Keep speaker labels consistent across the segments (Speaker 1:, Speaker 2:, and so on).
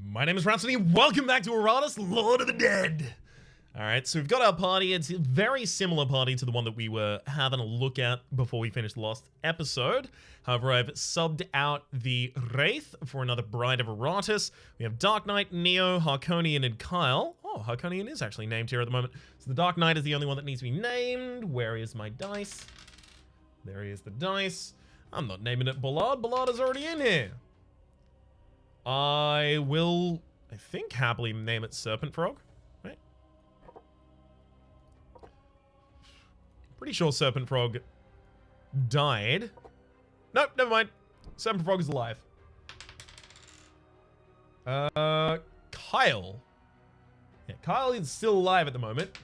Speaker 1: My name is Rhapsody. Welcome back to Iratus, Lord of the Dead. Alright, so we've got our party. It's a very similar party to the one that we were having a look at before we finished the last episode. However, I've subbed out the Wraith for another Bride of Iratus. We have Dark Knight, Neo, Harkonian, and Kyle. Oh, Harkonian is actually named here at the moment. So the Dark Knight is the only one that needs to be named. Where is my dice? There is the dice. I'm not naming it Ballard. Ballard is already in here. I will, I think, happily name it Serpent Frog, right? Pretty sure Serpent Frog died. Nope, never mind. Serpent Frog is alive. Kyle. Yeah, Kyle is still alive at the moment.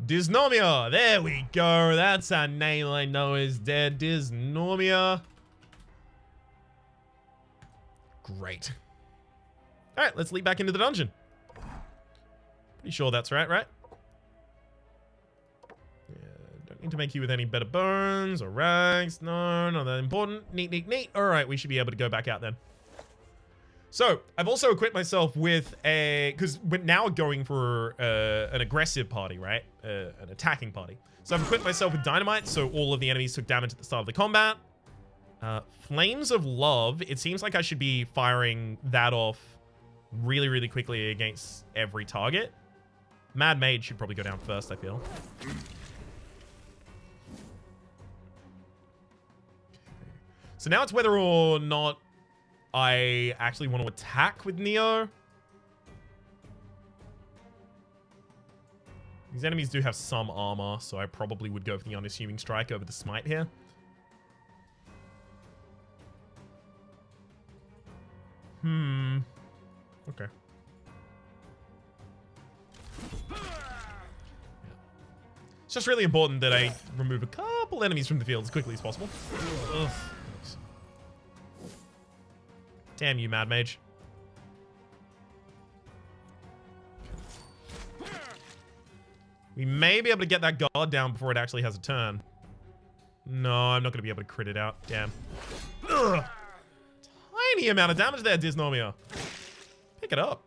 Speaker 1: Dysnomia. There we go. That's a name I know is dead. Dysnomia. Great. Alright, let's leap back into the dungeon. Pretty sure that's right? Yeah, don't need to make you with any better bones or rags. No, not that important. Neat. Alright, we should be able to go back out then. So, I've also equipped myself with a... Because we're now going for an aggressive party, right? An attacking party. So I've equipped myself with dynamite, so all of the enemies took damage at the start of the combat. Flames of Love. It seems like I should be firing that off really quickly against every target. Mad Mage should probably go down first, I feel. So now it's whether or not I actually want to attack with Neo. These enemies do have some armor, so I probably would go for the unassuming strike over the smite here. Okay. Yeah. It's just really important that I remove a couple enemies from the field as quickly as possible. Ugh. Damn you, Mad Mage. We may be able to get that guard down before it actually has a turn. No, I'm not going to be able to crit it out. Damn. Ugh. Tiny amount of damage there, Dysnomia. Pick it up.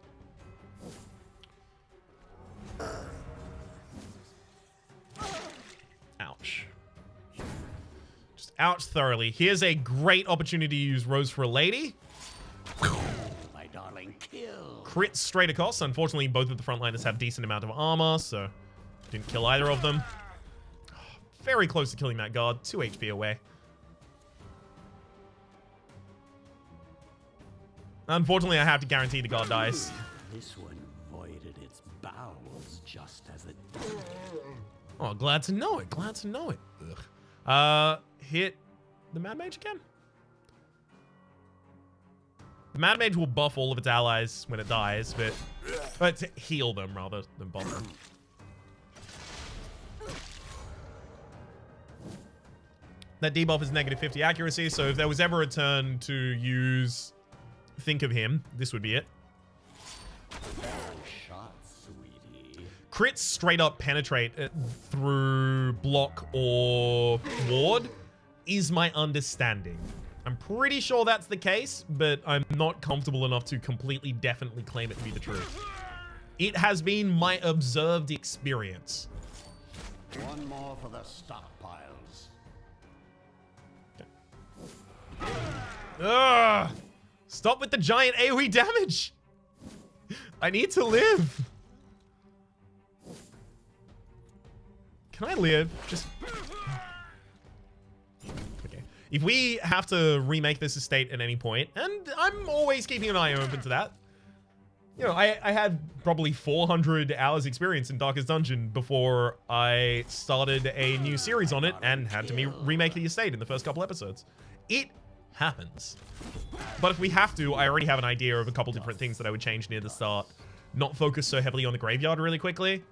Speaker 1: Ouch. Just ouch thoroughly. Here's a great opportunity to use Rose for a Lady.
Speaker 2: My darling, kill.
Speaker 1: Crit straight across. Unfortunately, both of the frontliners have decent amount of armor, so didn't kill either of them. Very close to killing that guard. 2 HP away. Unfortunately, I have to guarantee the guard dies.
Speaker 2: This one voided its bowels just as it.
Speaker 1: Oh, glad to know it. Glad to know it. Ugh. Hit the Mad Mage again. The Mad Mage will buff all of its allies when it dies, but to heal them rather than buff them. That debuff is negative 50 accuracy, so if there was ever a turn to use Think of Him, this would be it.
Speaker 2: Shot, sweetie.
Speaker 1: Crits straight up penetrate through block or ward is my understanding. I'm pretty sure that's the case, but I'm not comfortable enough to completely definitely claim it to be the truth. It has been my observed experience.
Speaker 2: One more for the stockpiles.
Speaker 1: Ugh! Stop with the giant AoE damage! I need to live! Can I live? Just... Okay. If we have to remake this estate at any point, and I'm always keeping an eye open to that. You know, I had probably 400 hours experience in Darkest Dungeon before I started a new series on it and had to remake the estate in the first couple episodes. It happens. But if we have to, I already have an idea of a couple different things that I would change near the start. Not focus so heavily on the graveyard really quickly.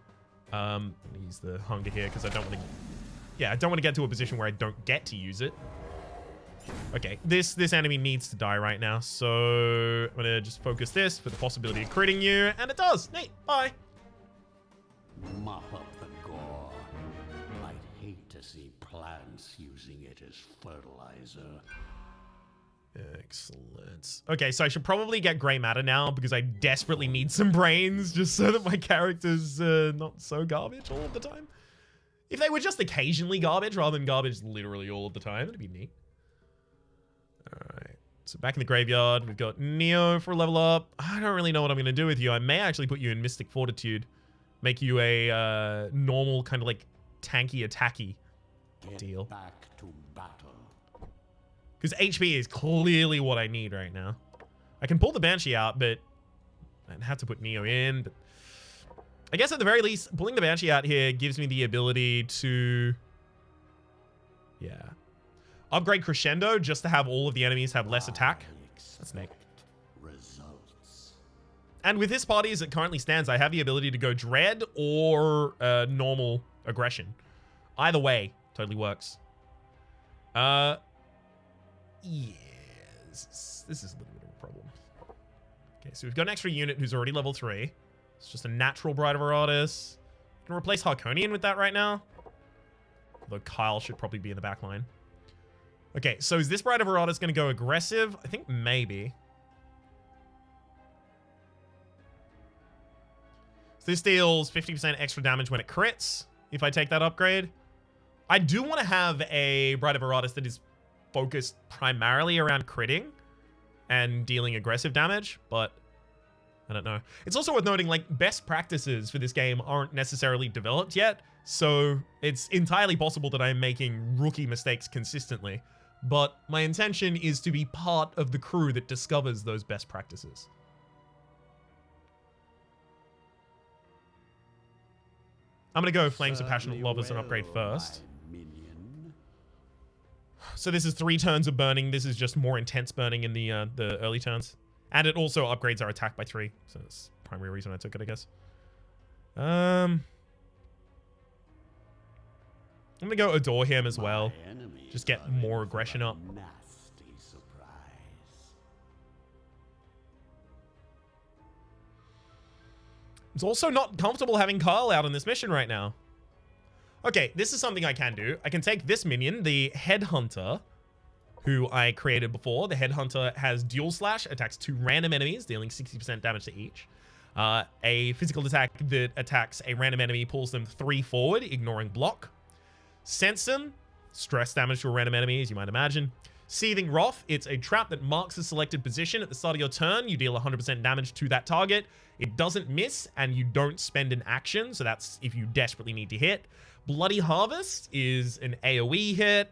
Speaker 1: Use the hunger here because I don't want to... Yeah, I don't want to get to a position where I don't get to use it. Okay, this enemy needs to die right now, so I'm going to just focus this for the possibility of critting you, and it does. Neat, bye.
Speaker 2: Mop up the gore. I'd hate to see plants using it as fertilizer.
Speaker 1: Excellent. Okay, so I should probably get grey matter now because I desperately need some brains just so that my character's not so garbage all of the time. If they were just occasionally garbage rather than garbage literally all of the time, it'd be neat. Alright, so back in the graveyard, we've got Neo for a level up. I don't really know what I'm going to do with you. I may actually put you in Mystic Fortitude. Make you a normal kind of like tanky attacky deal.
Speaker 2: Back to battle.
Speaker 1: Because HP is clearly what I need right now. I can pull the Banshee out, but I'd have to put Neo in. But I guess at the very least, pulling the Banshee out here gives me the ability to... Yeah. Upgrade Crescendo just to have all of the enemies have less attack. That's neat.
Speaker 2: Results.
Speaker 1: And with this party as it currently stands, I have the ability to go Dread or normal aggression. Either way, totally works. Yes, this is a little bit of a problem. Okay, so we've got an extra unit who's already level 3. It's just a natural Bride of Iratus. Can replace Harkonian with that right now. Although Kyle should probably be in the back line. Okay, so is this Bride of Iratus going to go aggressive? I think maybe. So this deals 50% extra damage when it crits, if I take that upgrade. I do want to have a Bride of Iratus that is focused primarily around critting and dealing aggressive damage, but I don't know. It's also worth noting, like, best practices for this game aren't necessarily developed yet, so it's entirely possible that I'm making rookie mistakes consistently, but my intention is to be part of the crew that discovers those best practices. I'm gonna go Flames of Passionate Love as an upgrade first. So this is 3 turns of burning. This is just more intense burning in the early turns. And it also upgrades our attack by 3. So that's the primary reason I took it, I guess. I'm going to go Adore him as well. Just get more aggression up.
Speaker 2: Nasty surprise.
Speaker 1: It's also not comfortable having Kyle out on this mission right now. Okay, this is something I can do. I can take this minion, the Headhunter, who I created before. The Headhunter has Dual Slash, attacks 2 random enemies, dealing 60% damage to each. A physical attack that attacks a random enemy, pulls them 3 forward, ignoring block. Sense them, stress damage to a random enemy, as you might imagine. Seething Wrath, it's a trap that marks a selected position. At the start of your turn, you deal 100% damage to that target. It doesn't miss, and you don't spend an action, so that's if you desperately need to hit. Bloody Harvest is an AoE hit.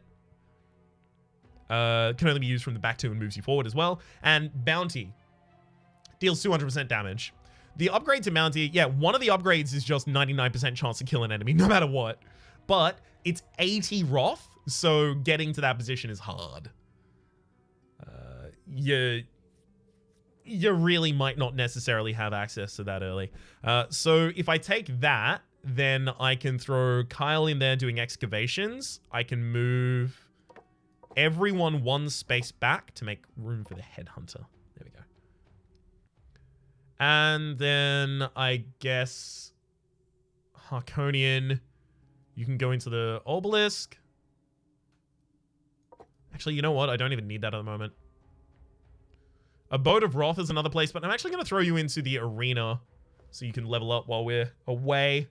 Speaker 1: Can only be used from the back 2 and moves you forward as well. And Bounty deals 200% damage. The upgrade to Bounty, yeah, one of the upgrades is just 99% chance to kill an enemy, no matter what. But it's 80 Wrath, so getting to that position is hard. You really might not necessarily have access to that early. So if I take that, then I can throw Kyle in there doing excavations. I can move everyone 1 space back to make room for the Headhunter. There we go. And then I guess Harkonian, you can go into the Obelisk. Actually, you know what? I don't even need that at the moment. Abode of Wrath is another place, but I'm actually going to throw you into the arena so you can level up while we're away,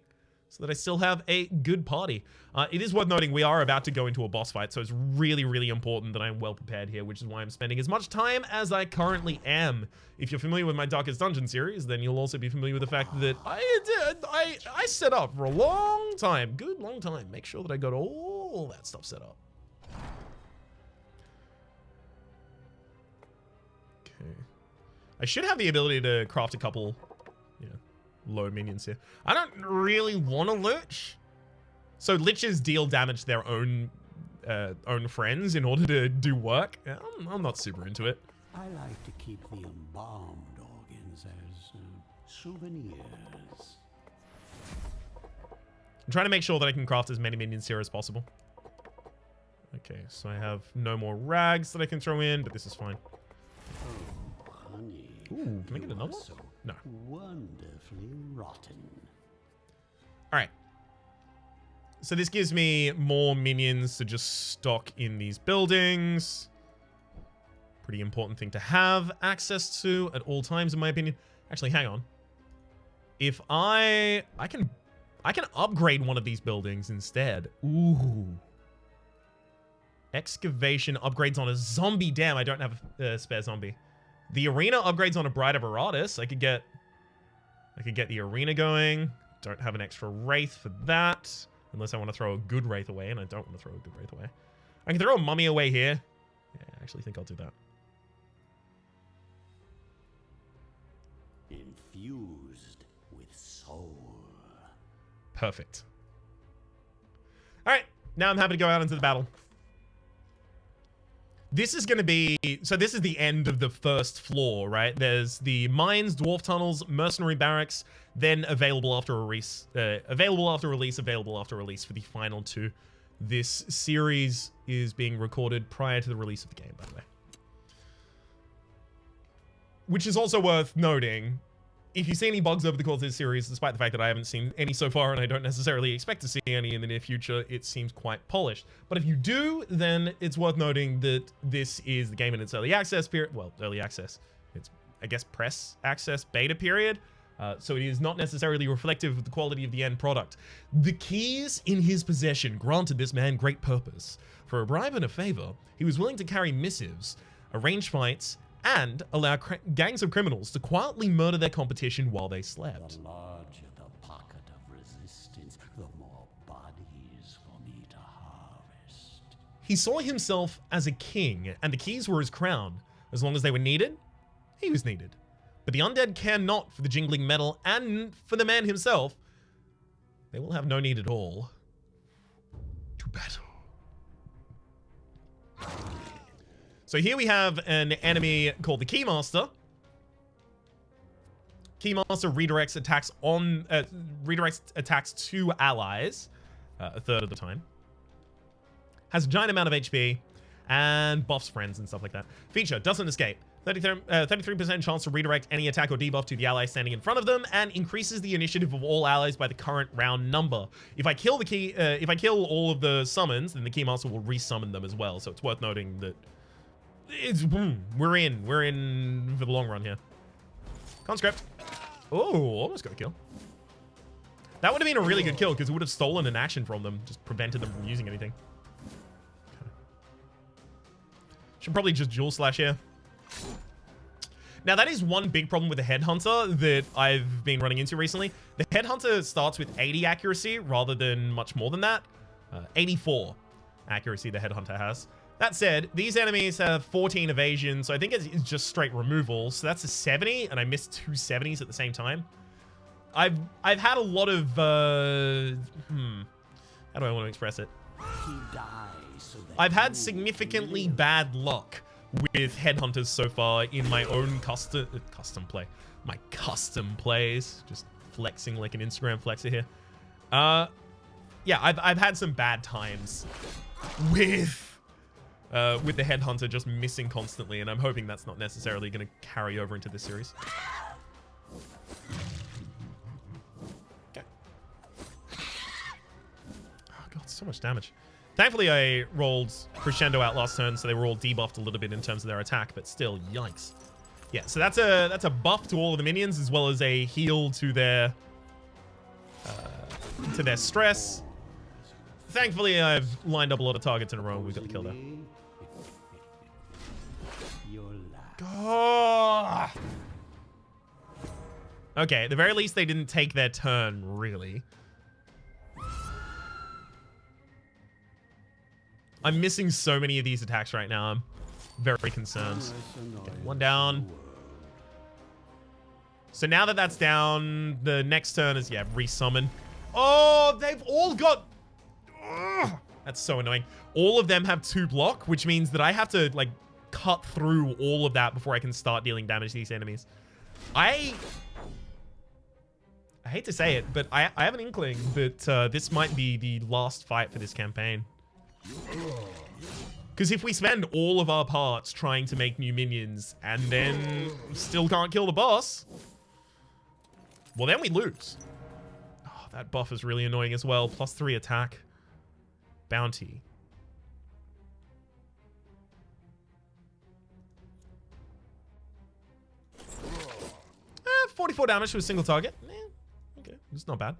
Speaker 1: so that I still have a good party. It is worth noting we are about to go into a boss fight, so it's really, really important that I'm well prepared here, which is why I'm spending as much time as I currently am. If you're familiar with my Darkest Dungeon series, then you'll also be familiar with the fact that I set up for a long time, good long time. Make sure that I got all that stuff set up. Okay. I should have the ability to craft a couple, low minions here. I don't really want a Lich. So Liches deal damage to their own friends in order to do work. I'm not super into it.
Speaker 2: I like to keep the embalmed organs as souvenirs.
Speaker 1: I'm trying to make sure that I can craft as many minions here as possible. Okay, so I have no more rags that I can throw in, but this is fine.
Speaker 2: Oh, honey.
Speaker 1: Ooh, can I get another one?
Speaker 2: So
Speaker 1: No.
Speaker 2: wonderfully rotten.
Speaker 1: All right. So this gives me more minions to just stock in these buildings. Pretty important thing to have access to at all times, in my opinion. Actually, hang on. If I can upgrade one of these buildings instead. Ooh. Excavation upgrades on a zombie. Damn, I don't have a spare zombie. The arena upgrades on a Bride of Iratus. I could get the arena going. Don't have an extra wraith for that. Unless I want to throw a good wraith away, and I don't want to throw a good wraith away. I can throw a mummy away here. Yeah, I actually think I'll do that.
Speaker 2: Infused with soul.
Speaker 1: Perfect. All right, now I'm happy to go out into the battle. This is going to be... So this is the end of the first floor, right? There's the mines, dwarf tunnels, mercenary barracks, then available after release, available after release for the final two. This series is being recorded prior to the release of the game, by the way. Which is also worth noting. If you see any bugs over the course of this series, despite the fact that I haven't seen any so far and I don't necessarily expect to see any in the near future, it seems quite polished. But if you do, then it's worth noting that this is the game in its early access period. Well, early access. It's, I guess, press access beta period. So it is not necessarily reflective of the quality of the end product. The keys in his possession granted this man great purpose. For a bribe and a favor, he was willing to carry missives, arrange fights, and allow gangs of criminals to quietly murder their competition while they slept.
Speaker 2: The larger the pocket of resistance, the more bodies for me to harvest.
Speaker 1: He saw himself as a king, and the keys were his crown. As long as they were needed, he was needed. But the undead care not for the jingling metal, and for the man himself, they will have no need at all to battle. So here we have an enemy called the Keymaster. Keymaster redirects attacks to allies a third of the time. Has a giant amount of HP and buffs friends and stuff like that. Feature, doesn't escape. 33% chance to redirect any attack or debuff to the ally standing in front of them, and increases the initiative of all allies by the current round number. If I kill all of the summons, then the Keymaster will resummon them as well. So it's worth noting that we're in for the long run here. Conscript. Oh, almost got a kill. That would have been a really good kill because it would have stolen an action from them, just prevented them from using anything. Okay. Should probably just dual slash here. Now that is one big problem with the Headhunter that I've been running into recently. The Headhunter starts with 80 accuracy rather than much more than that. 84 accuracy the Headhunter has. That said, these enemies have 14 evasion, so I think it's just straight removal. So that's a 70, and I missed two 70s at the same time. I've had a lot of how do I want to express it? I've had significantly bad luck with Headhunters so far in my own custom play. My custom plays, just flexing like an Instagram flexer here. Yeah, I've had some bad times with the Headhunter just missing constantly, and I'm hoping that's not necessarily going to carry over into this series. Okay. Oh god, so much damage. Thankfully, I rolled Crescendo out last turn, so they were all debuffed a little bit in terms of their attack, but still, yikes. Yeah, so that's a buff to all of the minions, as well as a heal to their stress. Thankfully, I've lined up a lot of targets in a row, and we've got the kill there. Oh! Okay, at the very least, they didn't take their turn, really. I'm missing so many of these attacks right now. I'm very concerned. Okay, one down. So now that that's down, the next turn is, yeah, resummon. Oh, they've all got... Ugh, that's so annoying. All of them have 2 block, which means that I have to, like, cut through all of that before I can start dealing damage to these enemies. I hate to say it, but I have an inkling that this might be the last fight for this campaign. Because if we spend all of our parts trying to make new minions and then still can't kill the boss, well, then we lose. Oh, that buff is really annoying as well. +3 attack. Bounty. 44 damage to a single target. Okay, it's not bad.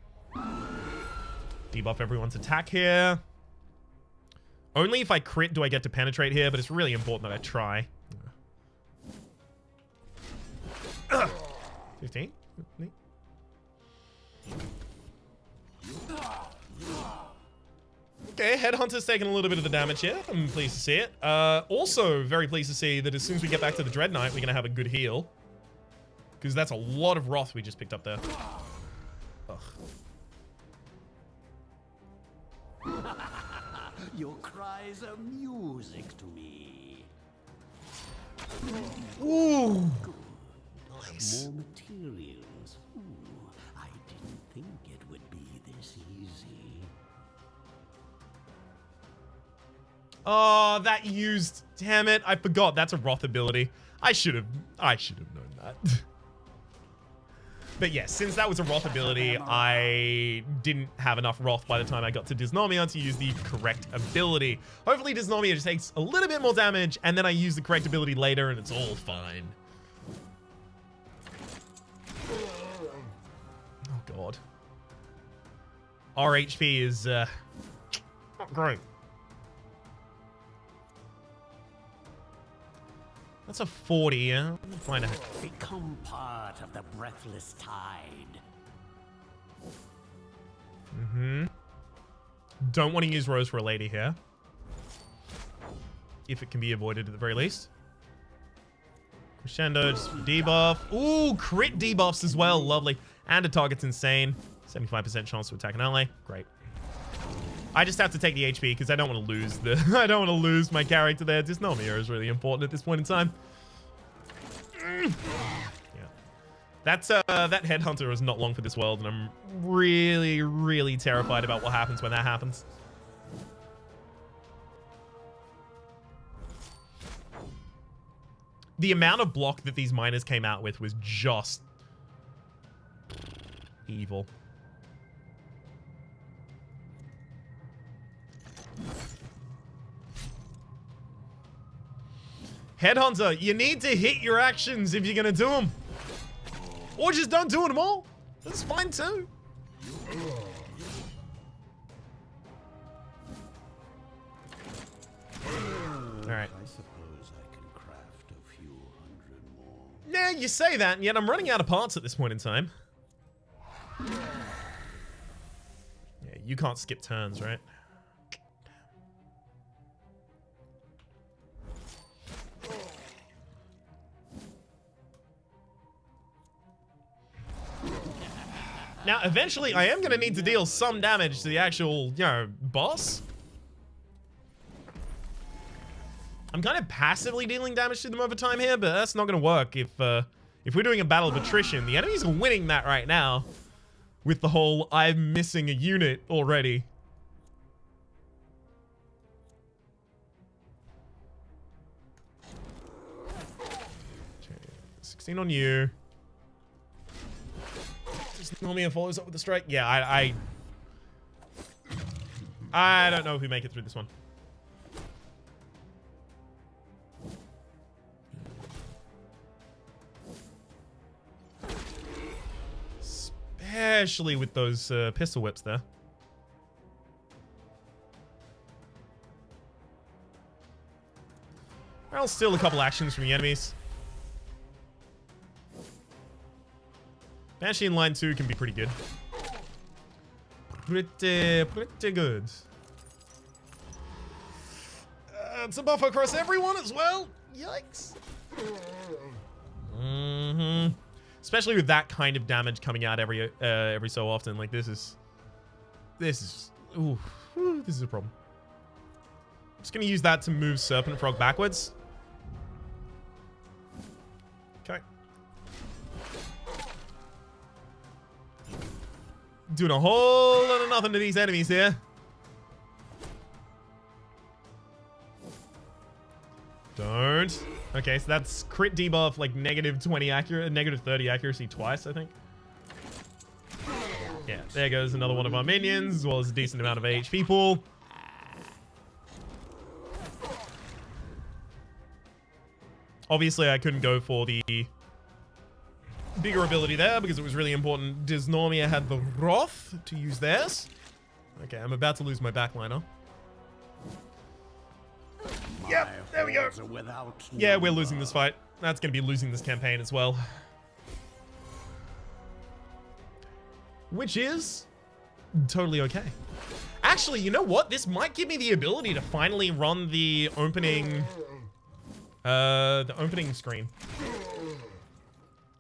Speaker 1: Debuff everyone's attack here. Only if I crit do I get to penetrate here, but it's really important that I try. 15. Okay, Headhunter's taking a little bit of the damage here. I'm pleased to see it. Also, very pleased to see that as soon as we get back to the Dread Knight, we're going to have a good heal. Because that's a lot of Wrath we just picked up there. Ugh.
Speaker 2: Your cries are music to me.
Speaker 1: Ooh. Nice.
Speaker 2: More materials. Ooh, I didn't think it would be this easy.
Speaker 1: Oh, that used. Damn it! I forgot. That's a Wrath ability. I should have known that. But yes, since that was a Wrath ability, I didn't have enough Wrath by the time I got to Dysnomia to use the correct ability. Hopefully Dysnomia just takes a little bit more damage, and then I use the correct ability later, and it's all fine. Oh god. Our HP is not great. That's a 40, yeah? Find out.
Speaker 2: Become part of the breathless tide.
Speaker 1: Don't want to use Rose for a lady here. If it can be avoided at the very least. Crescendo, just for debuff. Ooh, crit debuffs as well. Lovely. And a target's insane. 75% chance to attack an ally. Great. I just have to take the HP because I don't want to lose the I don't want to lose my character there. Dysnomia is really important at this point in time. Yeah. That's that Headhunter is not long for this world, and I'm really, really terrified about what happens when that happens. The amount of block that these miners came out with was just evil. Headhunter, you need to hit your actions if you're gonna do them. Or just don't do them all. That's fine too. Alright.
Speaker 2: I suppose I can craft a few hundred more.
Speaker 1: Yeah, you say that, and yet I'm running out of parts at this point in time. Yeah, you can't skip turns, right? Now, eventually, I am going to need to deal some damage to the actual, you know, boss. I'm kind of passively dealing damage to them over time here, but that's not going to work if we're doing a battle of attrition. The enemies are winning that right now with the whole I'm missing a unit already. Okay, 16 on you. Dysnomia follows up with the strike. Yeah, I don't know if we make it through this one. Especially with those pistol whips there. I'll steal a couple actions from the enemies. Banshee in line 2 can be pretty good. Pretty good. It's a buff across everyone as well. Yikes. Especially with that kind of damage coming out every so often. Like this is ooh, this is a problem. I'm just gonna use that to move Serpent Frog backwards. Okay. Doing a whole lot of nothing to these enemies here. Don't. Okay, so that's crit debuff, like -20 accurate, -30 accuracy twice, I think. Yeah, there goes another one of our minions, as well as a decent amount of HP pool. Obviously, I couldn't go for the bigger ability there because it was really important. Dysnomia had the Wrath to use theirs. Okay, I'm about to lose my backliner. Yep, there we go. Yeah, we're losing this fight. That's going to be losing this campaign as well. Which is totally okay. Actually, you know what? This might give me the ability to finally run the opening screen.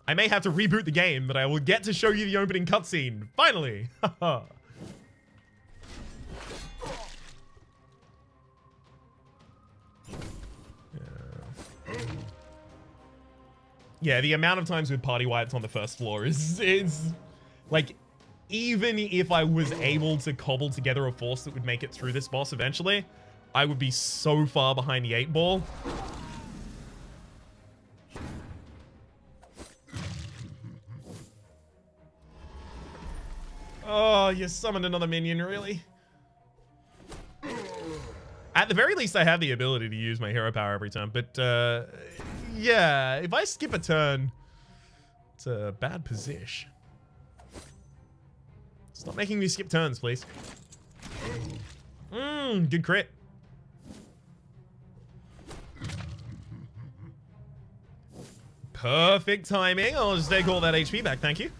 Speaker 1: I may have to reboot the game, but I will get to show you the opening cutscene. Finally! Yeah, the amount of times with party wipes on the first floor is like, even if I was able to cobble together a force that would make it through this boss eventually, I would be so far behind the 8-ball. Oh, you summoned another minion, really? At the very least, I have the ability to use my hero power every time, but yeah, if I skip a turn, it's a bad position. Stop making me skip turns, please. Good crit. Perfect timing. I'll just take all that HP back, thank you.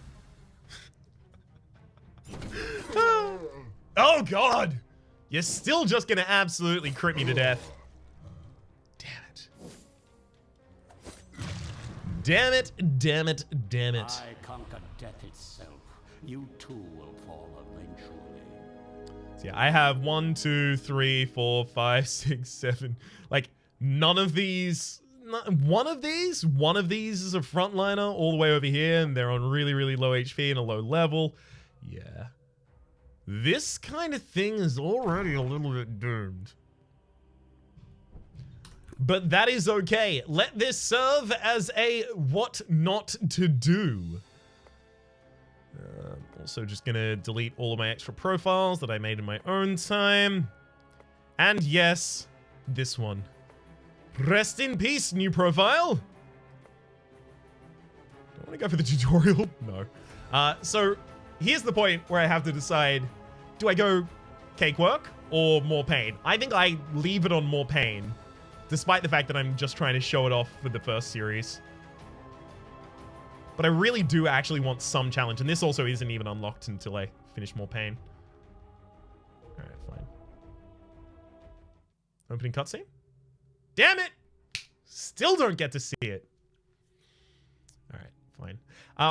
Speaker 1: Oh, God. You're still just gonna absolutely crit me to death. Damn it. Damn it, damn it, damn it.
Speaker 2: I conquered death itself. You too will fall eventually.
Speaker 1: So yeah, I have 1, 2, 3, 4, 5, 6, 7. Like, none of these... One of these is a frontliner all the way over here, and they're on really, really low HP and a low level. Yeah. This kind of thing is already a little bit doomed. But that is okay. Let this serve as a what not to do. Also just gonna delete all of my extra profiles that I made in my own time. And yes, this one. Rest in peace, new profile. Do I want to go for the tutorial? No. So here's the point where I have to decide, do I go cakework or more pain? I think I leave it on more pain, despite the fact that I'm just trying to show it off for the first series. But I really do actually want some challenge, and this also isn't even unlocked until I finish more pain. Alright, fine. Opening cutscene? Damn it! Still don't get to see it. Alright, fine.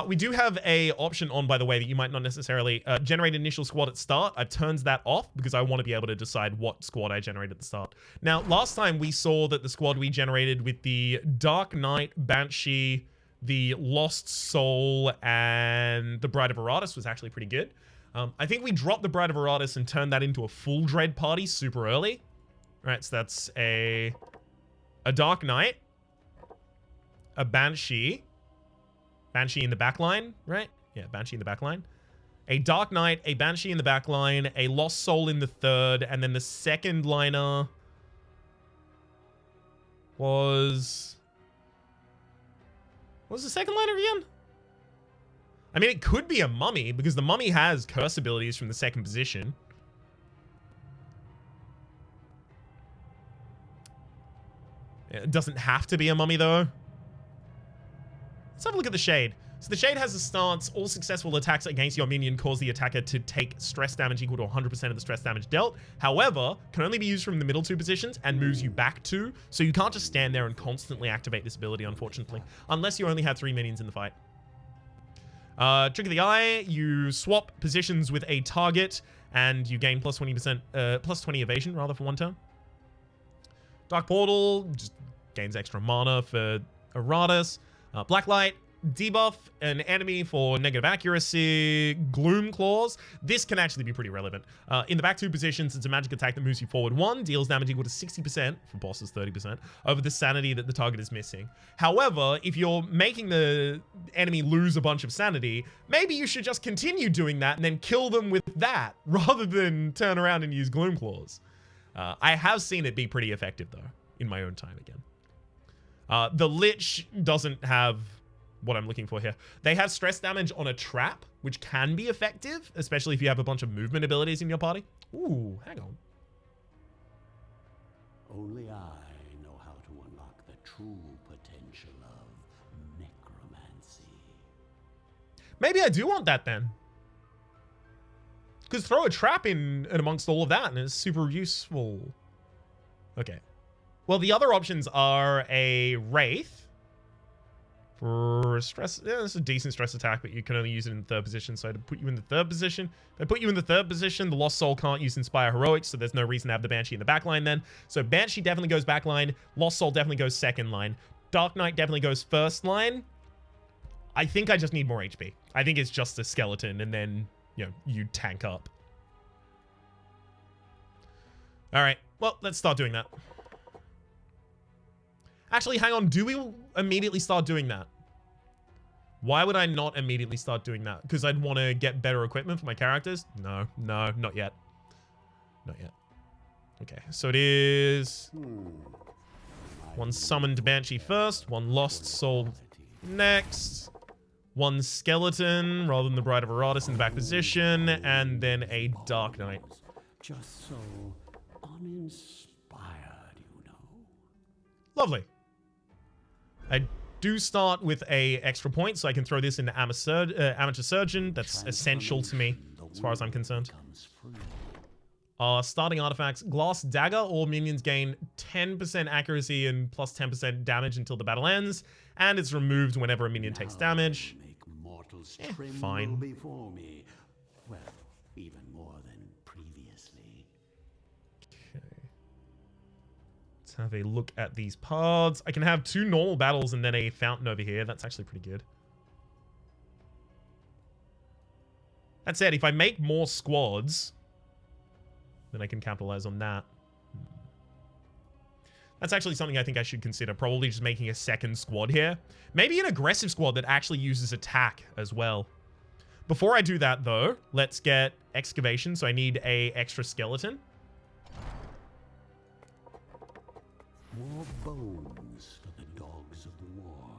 Speaker 1: We do have a option on, by the way, that you might not necessarily generate initial squad at start. I've turned that off because I want to be able to decide what squad I generate at the start. Now, last time we saw that the squad we generated with the Dark Knight, Banshee, the Lost Soul, and the Bride of Iratus was actually pretty good. I think we dropped the Bride of Iratus and turned that into a full Dread party super early. All right, so that's a Dark Knight, a Banshee in the back line, right? Yeah, Banshee in the back line. A Dark Knight, a Banshee in the back line, a Lost Soul in the third, and then the second liner was... What was the second liner again? I mean, it could be a mummy, because the mummy has curse abilities from the second position. It doesn't have to be a mummy, though. Let's have a look at the Shade. So the Shade has a stance: all successful attacks against your minion cause the attacker to take stress damage equal to 100% of the stress damage dealt. However, can only be used from the middle two positions and moves you back two. So you can't just stand there and constantly activate this ability, unfortunately, unless you only have 3 minions in the fight. Trick of the Eye: you swap positions with a target and you gain plus 20%, plus 20 evasion rather for 1 turn. Dark Portal just gains extra mana for Iratus. Blacklight: debuff an enemy for negative accuracy. Gloom Claws: this can actually be pretty relevant. In the back 2 positions, it's a magic attack that moves you forward 1, deals damage equal to 60%, for bosses 30%, over the sanity that the target is missing. However, if you're making the enemy lose a bunch of sanity, maybe you should just continue doing that and then kill them with that, rather than turn around and use Gloom Claws. I have seen it be pretty effective, though, in my own time again. The Lich doesn't have what I'm looking for here. They have stress damage on a trap, which can be effective, especially if you have a bunch of movement abilities in your party. Ooh, hang on.
Speaker 2: Only I know how to unlock the true potential of necromancy.
Speaker 1: Maybe I do want that then. Because throw a trap in amongst all of that and it's super useful. Okay. Well, the other options are a Wraith. For stress, yeah, it's a decent stress attack, but you can only use it in third position. So to put you in the third position, if I put you in the third position, the Lost Soul can't use Inspire Heroics, so there's no reason to have the Banshee in the back line then. So Banshee definitely goes back line. Lost Soul definitely goes second line. Dark Knight definitely goes first line. I think I just need more HP. I think it's just a skeleton, and then, you know, you tank up. All right, well, let's start doing that. Actually, hang on. Do we immediately start doing that? Why would I not immediately start doing that? Because I'd want to get better equipment for my characters? No, not yet. Not yet. Okay, so it is... one summoned Banshee first, one Lost Soul next, one Skeleton rather than the Bride of Iratus in the back position, and then a Dark Knight.
Speaker 2: Just so uninspired, you know.
Speaker 1: Lovely. I do start with a extra point, so I can throw this into Amateur Surgeon. That's essential to me, as far as I'm concerned. Starting artifacts, Glass Dagger. All minions gain 10% accuracy and plus 10% damage until the battle ends, and it's removed whenever a minion takes damage. Fine.
Speaker 2: Before me. Well, even more than previously.
Speaker 1: Okay. Let's have a look at these paths. I can have 2 normal battles and then a fountain over here. That's actually pretty good. That said, if I make more squads, then I can capitalize on that. That's actually something I think I should consider. Probably just making a second squad here. Maybe an aggressive squad that actually uses attack as well. Before I do that, though, let's get excavation. So I need a extra skeleton.
Speaker 2: More bones for the dogs of war.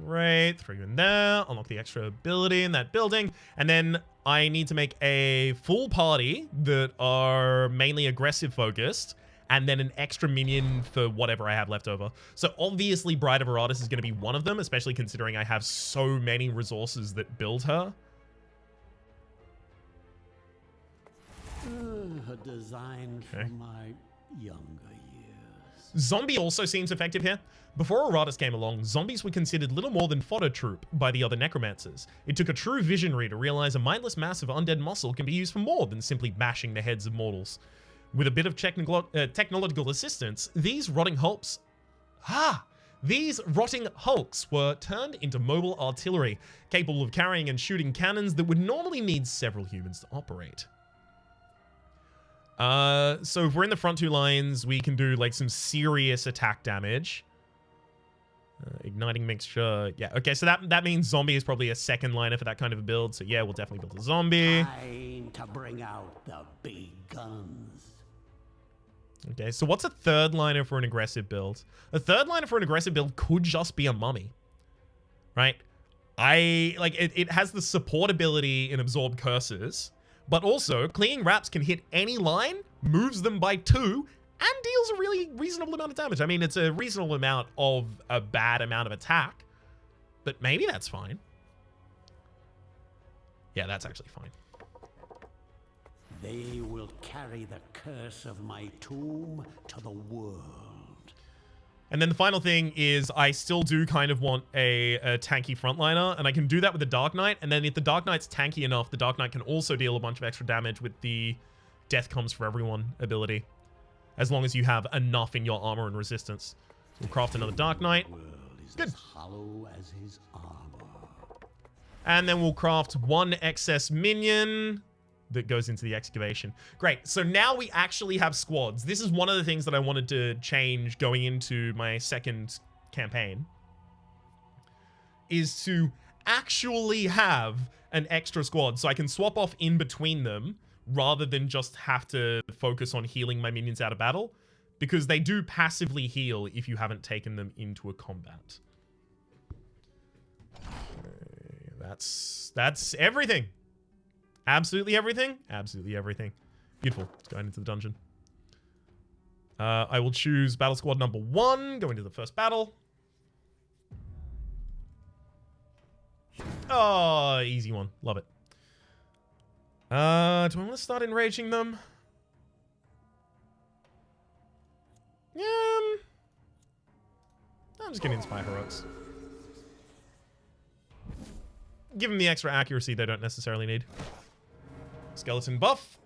Speaker 1: Great. Throw you in there. Unlock the extra ability in that building. And then I need to make a full party that are mainly aggressive focused. And then an extra minion for whatever I have left over. So obviously Bride of Iratus is going to be one of them, especially considering I have so many resources that build her.
Speaker 2: A design for my younger years.
Speaker 1: Zombie also seems effective here. Before Iratus came along, zombies were considered little more than fodder troop by the other necromancers. It took a true visionary to realize a mindless mass of undead muscle can be used for more than simply bashing the heads of mortals. With a bit of technological assistance, these rotting hulks were turned into mobile artillery, capable of carrying and shooting cannons that would normally need several humans to operate. So if we're in the front 2 lines, we can do like some serious attack damage. Igniting mixture. Yeah, okay, so that means zombie is probably a second liner for that kind of a build. So yeah, we'll definitely build a zombie.
Speaker 2: Time to bring out the big guns.
Speaker 1: Okay, so what's a third liner for an aggressive build? A third liner for an aggressive build could just be a mummy, right? It has the support ability in absorb curses, but also clinging wraps can hit any line, moves them by 2, and deals a really reasonable amount of damage. I mean, it's a reasonable amount of a bad amount of attack, but maybe that's fine. Yeah, that's actually fine.
Speaker 2: They will carry the curse of my tomb to the world.
Speaker 1: And then the final thing is I still do kind of want a tanky frontliner, and I can do that with the Dark Knight. And then if the Dark Knight's tanky enough, the Dark Knight can also deal a bunch of extra damage with the Death Comes for Everyone ability, as long as you have enough in your armor and resistance. So we'll craft another Dark Knight. Good.
Speaker 2: As hollow as his armor.
Speaker 1: And then we'll craft 1 excess minion that goes into the excavation. Great. So now we actually have squads. This is one of the things that I wanted to change going into my second campaign, is to actually have an extra squad so I can swap off in between them rather than just have to focus on healing my minions out of battle, because they do passively heal if you haven't taken them into a combat. that's everything. Absolutely everything. Absolutely everything. Beautiful. Let's go into the dungeon. I will choose battle squad number 1. Go into the first battle. Oh, easy one. Love it. Do I want to start enraging them? Yeah. I'm just going to inspire heroics. Give them the extra accuracy they don't necessarily need. Skeleton buff.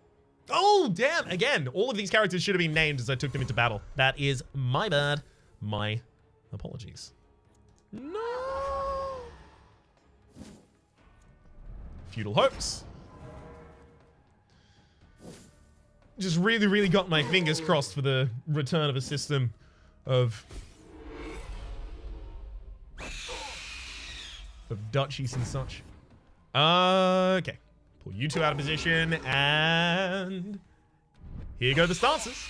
Speaker 1: Oh, damn. Again, all of these characters should have been named as I took them into battle. That is my bad. My apologies. No. Feudal hopes. Just really, really got my fingers crossed for the return of a system of duchies and such. Okay. Pull you two out of position, and here go the stances.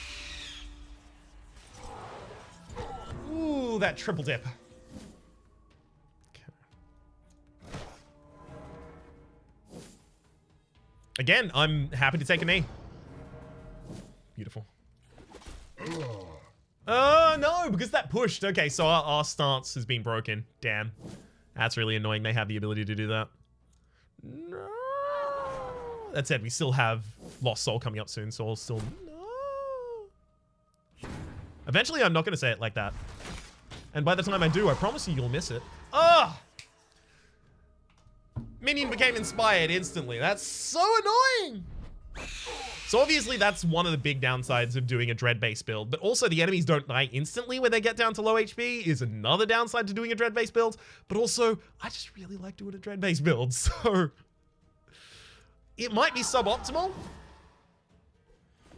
Speaker 1: Ooh, that triple dip. Okay. Again, I'm happy to take a knee. Beautiful. Oh, no, because that pushed. Okay, so our stance has been broken. Damn. That's really annoying. They have the ability to do that. No. That said, we still have Lost Soul coming up soon, so I'll still... No. Eventually, I'm not going to say it like that. And by the time I do, I promise you'll miss it. Ah! Minion became inspired instantly. That's so annoying! So obviously, that's one of the big downsides of doing a Dread-based build, but also the enemies don't die instantly when they get down to low HP is another downside to doing a Dread-based build, but also, I just really like doing a Dread-based build, so... It might be suboptimal.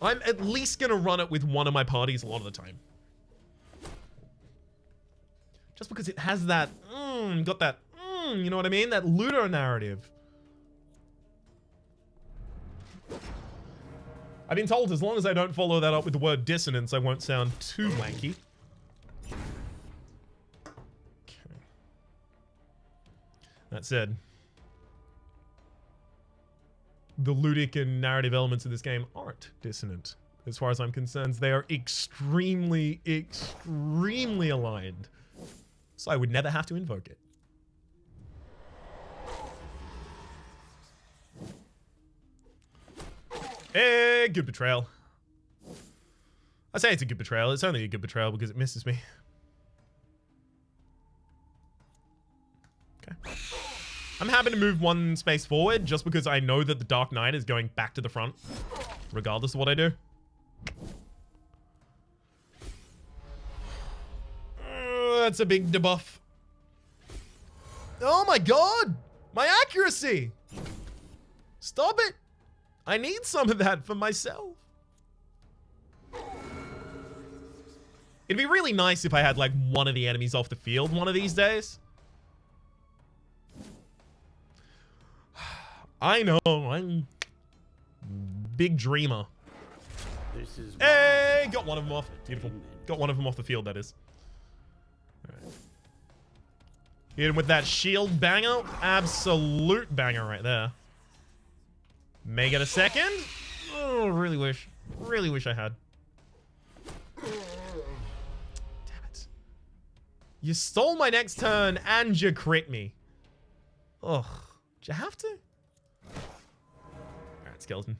Speaker 1: I'm at least going to run it with one of my parties a lot of the time. Just because it has that, got that, you know what I mean? That looter narrative. I've been told as long as I don't follow that up with the word dissonance, I won't sound too wanky. Okay. That said, the ludic and narrative elements of this game aren't dissonant. As far as I'm concerned, they are extremely, extremely aligned. So I would never have to invoke it. Hey, good betrayal. I say it's a good betrayal. It's only a good betrayal because it misses me. Okay. I'm happy to move one space forward just because I know that the Dark Knight is going back to the front, regardless of what I do. That's a big debuff. Oh my god! My accuracy! Stop it! I need some of that for myself. It'd be really nice if I had like one of the enemies off the field one of these days. I know, I'm big dreamer. Hey, got one of them off. Beautiful. Got one of them off the field, that is. All right. Hit him with that shield banger. Absolute banger right there. May get a second. Oh, really wish I had. Damn it. You stole my next turn and you crit me. Ugh. Did you have to? Alright, skeleton.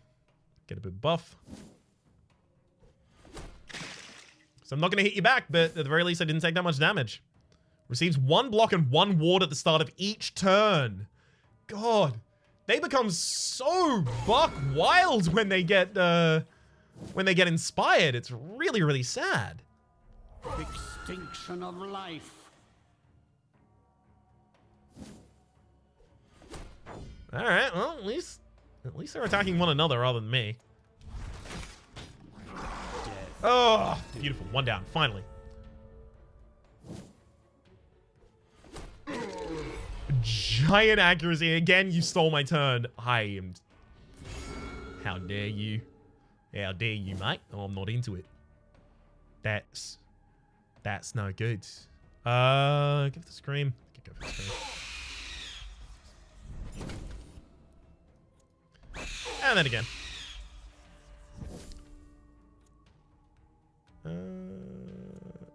Speaker 1: Get a bit of buff. So I'm not going to hit you back, but at the very least I didn't take that much damage. Receives 1 block and 1 ward at the start of each turn. God. They become so buck wild when they get inspired. It's really, really sad.
Speaker 2: Extinction of life.
Speaker 1: All right. Well, at least they're attacking one another rather than me. Oh, beautiful. 1 down. Finally. Giant accuracy. Again, you stole my turn. I am... How dare you? How dare you, mate? Oh, I'm not into it. That's no good. Give it the scream. Go for the scream. And then again.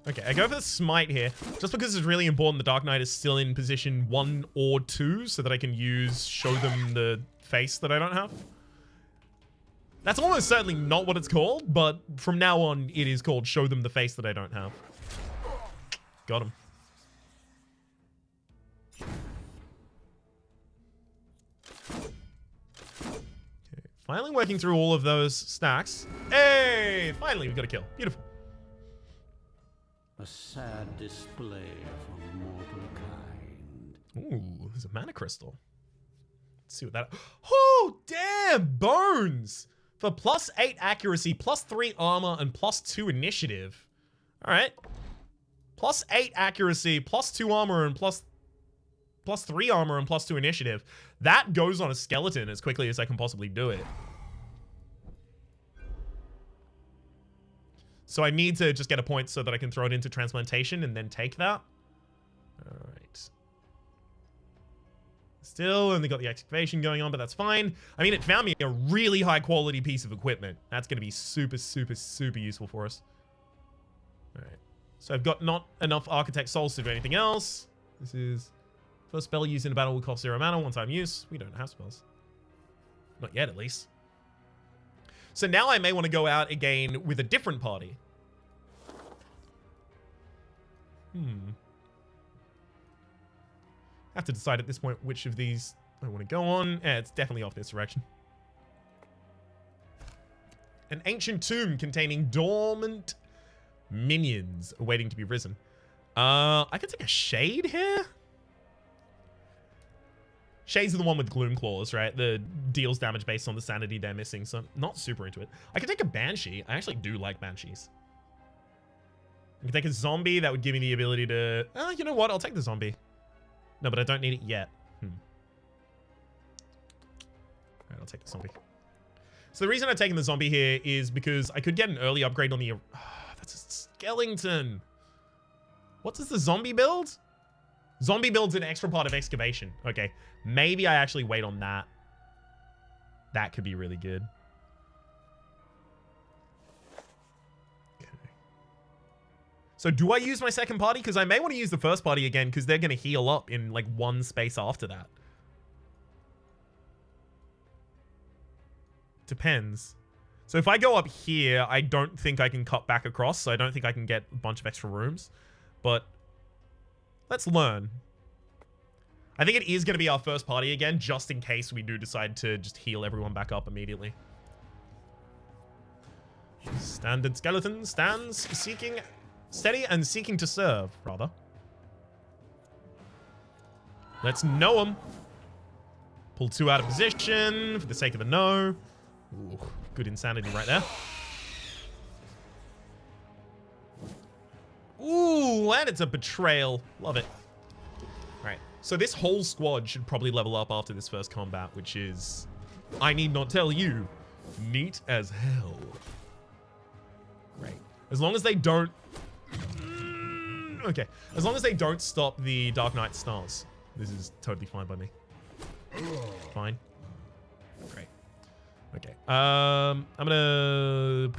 Speaker 1: Okay, I go for the smite here, just because it's really important the Dark Knight is still in position 1 or 2, so that I can show them the face that I don't have. That's almost certainly not what it's called, but from now on, it is called show them the face that I don't have. Got him. Okay, finally working through all of those stacks. Hey, finally we got a kill. Beautiful.
Speaker 2: A sad display for mortal kind.
Speaker 1: Ooh, there's a mana crystal. Let's see what that... Oh, damn! Bones! For +8 accuracy, +3 armor, and +2 initiative. Alright. +8 accuracy, +2 armor, and +3 armor, and +2 initiative. That goes on a skeleton as quickly as I can possibly do it. So I need to just get a point so that I can throw it into transplantation and then take that. Alright. Still only got the excavation going on, but that's fine. I mean, it found me a really high quality piece of equipment. That's going to be super, super, super useful for us. Alright. So I've got not enough Architect Souls to do anything else. This is... First spell used in a battle will cost 0 mana, one-time use. We don't have spells. Not yet, at least. So now I may want to go out again with a different party. I have to decide at this point which of these I want to go on. Yeah, it's definitely off this direction. An ancient tomb containing dormant minions awaiting to be risen. I could take a Shade here. Shades are the one with Gloom Claws, right? The deals damage based on the sanity they're missing, so I'm not super into it. I could take a Banshee. I actually do like Banshees. I could take a Zombie. That would give me the ability to... you know what? I'll take the Zombie. No, but I don't need it yet. Alright, I'll take the Zombie. So the reason I'm taking the Zombie here is because I could get an early upgrade on the... that's a skeleton. What does the Zombie build? Zombie builds an extra part of excavation. Okay, maybe I actually wait on that. That could be really good. Okay. So do I use my second party? Because I may want to use the first party again because they're going to heal up in like one space after that. Depends. So if I go up here, I don't think I can cut back across. So I don't think I can get a bunch of extra rooms. But... let's learn. I think it is going to be our first party again, just in case we do decide to just heal everyone back up immediately. Standard skeleton stands seeking... steady and seeking to serve, rather. Let's know him. Pull 2 out of position for the sake of the no. Ooh, good insanity right there. Ooh, and it's a betrayal. Love it. Right. So this whole squad should probably level up after this first combat, which is, I need not tell you, neat as hell. Right. As long as they don't... okay. As long as they don't stop the Dark Knight stars. This is totally fine by me. Fine. Great. Okay. I'm gonna...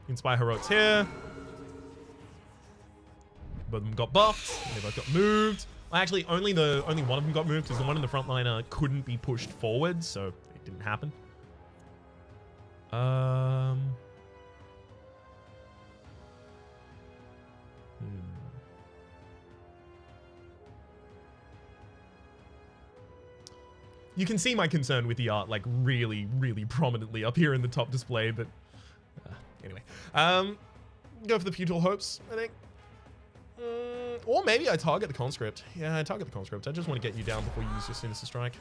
Speaker 1: inspire heroics here. Both of them got buffed. They both got moved. Well, actually, only one of them got moved because the one in the front line couldn't be pushed forward, so it didn't happen. You can see my concern with the art, like, really, really prominently up here in the top display, but... anyway. Go for the Futile Hopes, I think. Or maybe I target the Conscript. Yeah, I target the Conscript. I just want to get you down before you use your Sinister Strike.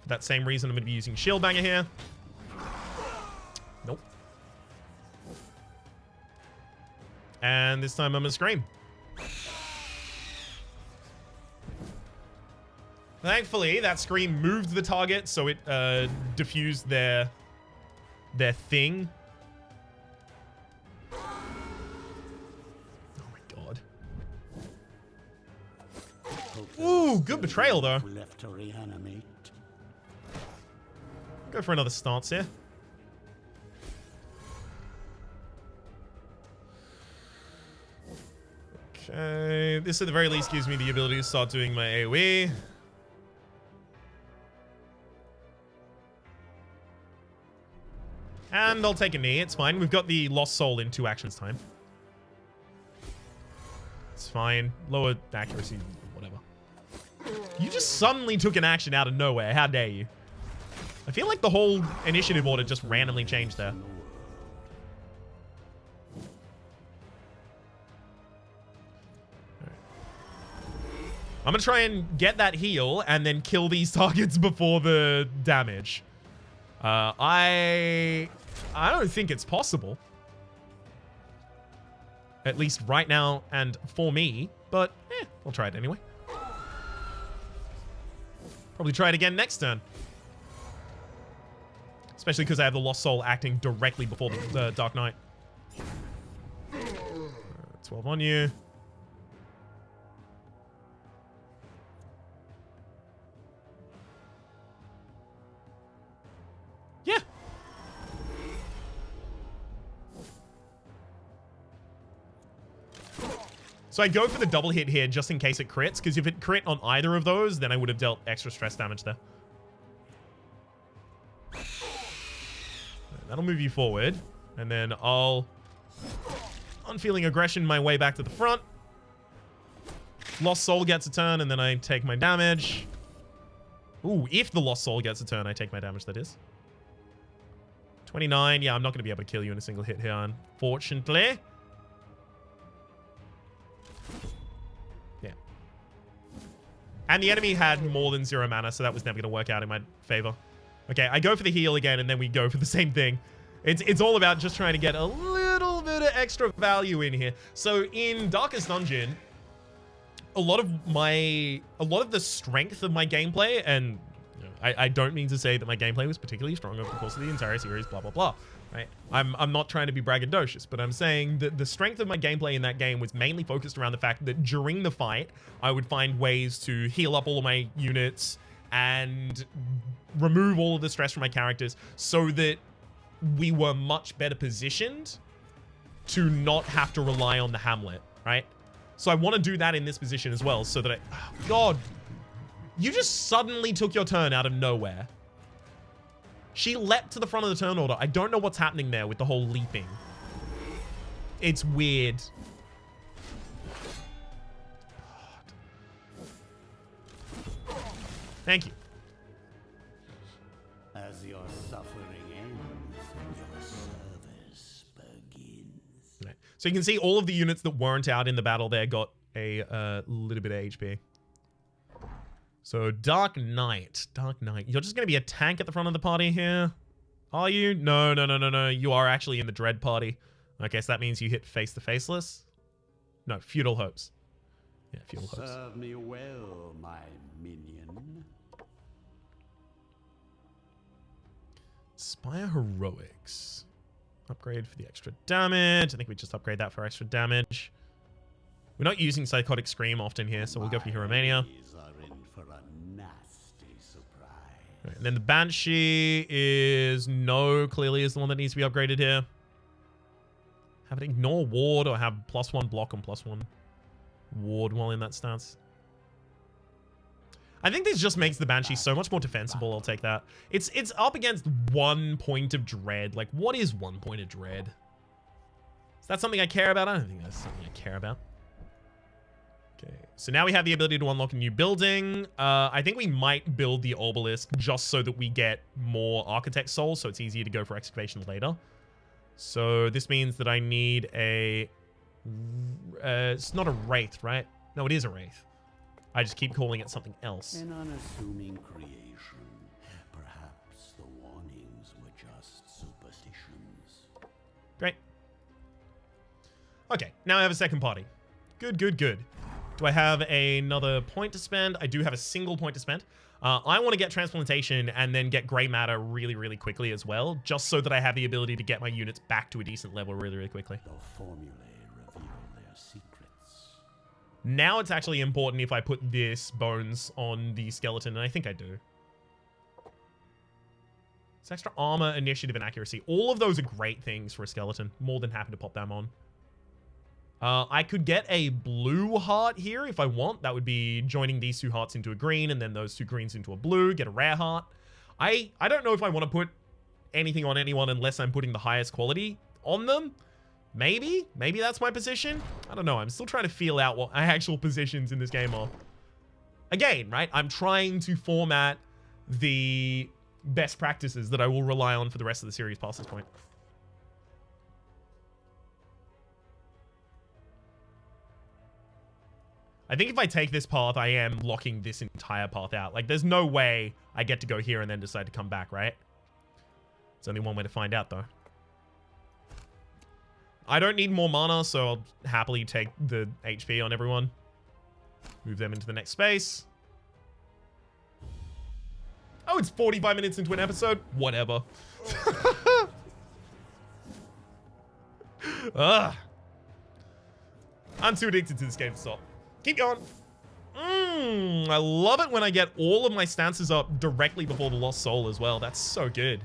Speaker 1: For that same reason, I'm going to be using Shield Banger here. Nope. And this time I'm going to Scream. Thankfully, that Scream moved the target, so it diffused their thing.
Speaker 2: Ooh,
Speaker 1: good betrayal, though.
Speaker 2: Left to reanimate.
Speaker 1: Go for another stance here. Okay, this at the very least gives me the ability to start doing my AoE. And I'll take a knee, it's fine. We've got the Lost Soul in 2 actions time. It's fine. Lower accuracy, whatever. You just suddenly took an action out of nowhere. How dare you? I feel like the whole initiative order just randomly changed there. I'm going to try and get that heal and then kill these targets before the damage. I don't think it's possible. At least right now and for me. But, I'll try it anyway. Probably try it again next turn. Especially because I have the Lost Soul acting directly before the Dark Knight. 12 on you. Yeah. So I go for the double hit here just in case it crits, because if it crit on either of those, then I would have dealt extra stress damage there. That'll move you forward, and then I'll Unfeeling Aggression my way back to the front. Lost Soul gets a turn, and then I take my damage. Ooh, if the Lost Soul gets a turn, I take my damage, that is. 29. Yeah, I'm not going to be able to kill you in a single hit here, unfortunately. Yeah. And the enemy had more than 0 mana, so that was never going to work out in my favor. Okay, I go for the heal again, and then we go for the same thing. It's all about just trying to get a little bit of extra value in here. So in Darkest Dungeon, a lot of the strength of my gameplay, and you know, I don't mean to say that my gameplay was particularly strong over the course of the entire series, blah, blah, blah. Right? I'm not trying to be braggadocious, but I'm saying that the strength of my gameplay in that game was mainly focused around the fact that during the fight, I would find ways to heal up all of my units and remove all of the stress from my characters so that we were much better positioned to not have to rely on the Hamlet, right? So I want to do that in this position as well so that oh God, you just suddenly took your turn out of nowhere. She leapt to the front of the turn order. I don't know what's happening there with the whole leaping. It's weird. God. Thank you.
Speaker 2: As your suffering ends, your service begins.
Speaker 1: Right. So you can see all of the units that weren't out in the battle there got a little bit of HP. So Dark Knight. Dark Knight. You're just going to be a tank at the front of the party here? Are you? No, no, no, no, no. You are actually in the Dread party. Okay, so that means you hit Face the Faceless? No, Feudal Hopes. Yeah, Feudal Hopes.
Speaker 2: Serve me well, my minion.
Speaker 1: Spire Heroics. Upgrade for the extra damage. I think we just upgrade that for extra damage. We're not using Psychotic Scream often here, so we'll go for Hero Mania. Right, and then the Banshee is clearly is the one that needs to be upgraded here. Have it ignore ward or have +1 block and +1 ward while in that stance. I think this just makes the Banshee so much more defensible. I'll take that. It's up against 1 point of dread. Like, what is 1 point of dread? Is that something I care about? I don't think that's something I care about. Okay, so now we have the ability to unlock a new building. I think we might build the Obelisk just so that we get more Architect Souls, so it's easier to go for Excavation later. So this means that I need a... it's not a Wraith, right? No, it is a Wraith. I just keep calling it something else.
Speaker 2: An unassuming creation. Perhaps the warnings were just superstitions.
Speaker 1: Great. Okay, now I have a second party. Good, good, good. Do I have another point to spend? I do have a single point to spend. I want to get Transplantation and then get Grey Matter really, really quickly as well, just so that I have the ability to get my units back to a decent level really, really quickly.
Speaker 2: The formulae reveal their secrets.
Speaker 1: Now it's actually important if I put this bones on the skeleton, and I think I do. It's extra armor, initiative, and accuracy. All of those are great things for a skeleton. More than happy to pop them on. I could get a blue heart here if I want. That would be joining these 2 hearts into a green and then those 2 greens into a blue. Get a rare heart. I don't know if I want to put anything on anyone unless I'm putting the highest quality on them. Maybe that's my position. I don't know. I'm still trying to feel out what my actual positions in this game are. Again, right? I'm trying to format the best practices that I will rely on for the rest of the series past this point. I think if I take this path, I am locking this entire path out. Like, there's no way I get to go here and then decide to come back, right? There's only one way to find out, though. I don't need more mana, so I'll happily take the HP on everyone. Move them into the next space. Oh, it's 45 minutes into an episode? Whatever. Ugh. I'm too addicted to this game to stop. Keep going. I love it when I get all of my stances up directly before the Lost Soul as well. That's so good.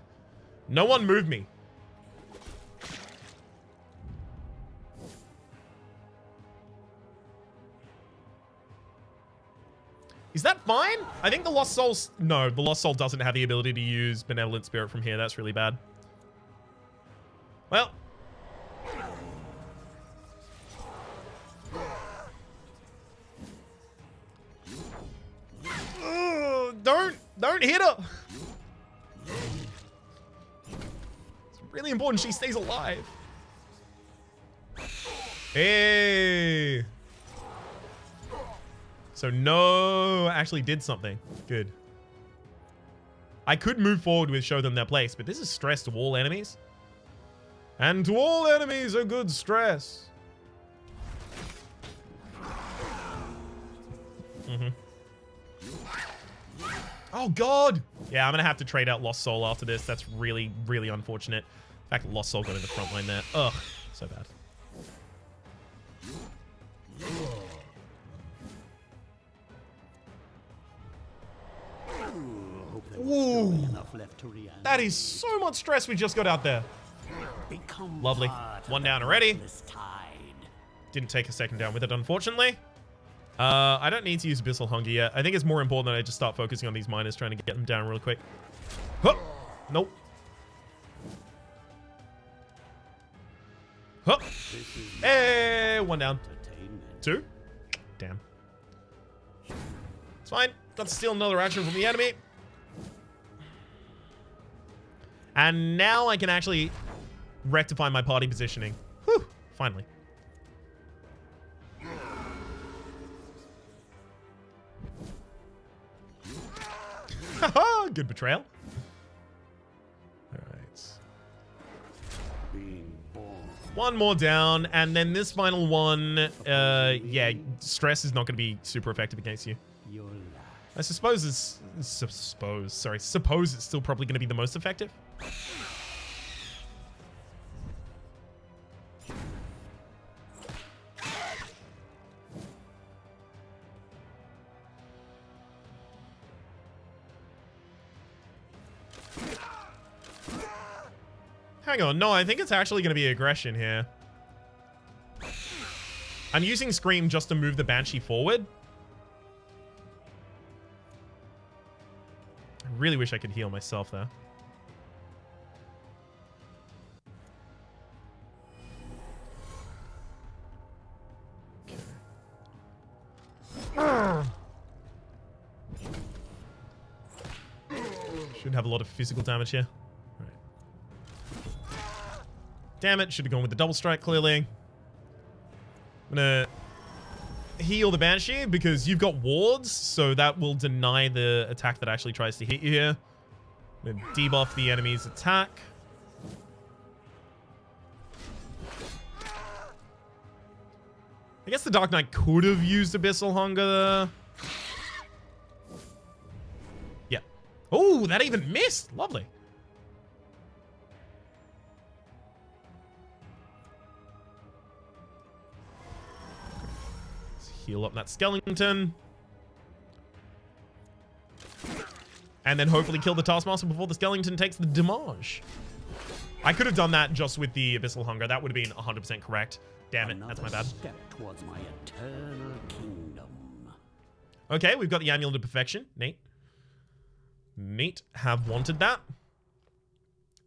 Speaker 1: No one move me. Is that fine? I think the Lost Soul's... No, the Lost Soul doesn't have the ability to use Benevolent Spirit from here. That's really bad. Well. Don't hit her. It's really important she stays alive. Hey. So no, actually did something. Good. I could move forward with show them their place, but this is stress to all enemies. And to all enemies a good stress. Oh god! Yeah, I'm gonna have to trade out Lost Soul after this. That's really, really unfortunate. In fact, Lost Soul got in the front line there. Ugh, so bad. Ooh, that is so much stress we just got out there. Lovely. One down already. Didn't take a second down with it, unfortunately. I don't need to use Abyssal Hunger yet. I think it's more important that I just start focusing on these miners, trying to get them down real quick. Huh. Nope. Huh. Hey, one down. 2. Damn. It's fine. Got to steal another action from the enemy. And now I can actually rectify my party positioning. Whew. Finally. Haha, good betrayal. All right. One more down, and then this final one, yeah, stress is not going to be super effective against you. I suppose suppose it's still probably going to be the most effective. Hang on, no, I think it's actually going to be aggression here. I'm using Scream just to move the Banshee forward. I really wish I could heal myself there. Okay. Should have a lot of physical damage here. Damn it, should have gone with the double strike, clearly. I'm gonna heal the Banshee because you've got wards, so that will deny the attack that actually tries to hit you here. I'm gonna debuff the enemy's attack. I guess the Dark Knight could have used Abyssal Hunger. Yeah. Oh, that even missed. Lovely. Heal up that skeleton. And then hopefully kill the Taskmaster before the skeleton takes the damage. I could have done that just with the Abyssal Hunger. That would have been 100% correct. Damn it, that's my bad.
Speaker 2: Step towards my eternal kingdom.
Speaker 1: Okay, we've got the Amulet of Perfection. Neat. Neat. Have wanted that.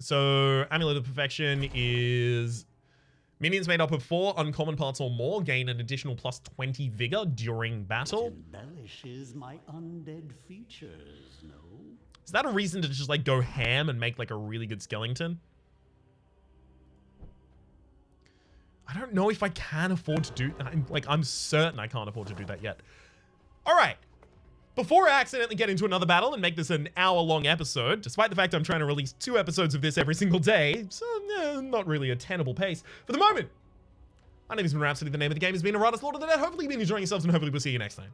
Speaker 1: So, Amulet of Perfection is... Minions made up of 4 uncommon parts or more gain an additional plus 20 vigor during battle.
Speaker 2: It embellishes my undead features, no?
Speaker 1: Is that a reason to just, like, go ham and make, like, a really good skeleton? I don't know if I can afford to do... I'm certain I can't afford to do that yet. All right. Before I accidentally get into another battle and make this an hour-long episode, despite the fact I'm trying to release 2 episodes of this every single day, so not really a tenable pace. For the moment, my name has been Rhapsody. The name of the game has been Iratus, Lord of the Dead. Hopefully you've been enjoying yourselves, and hopefully we'll see you next time.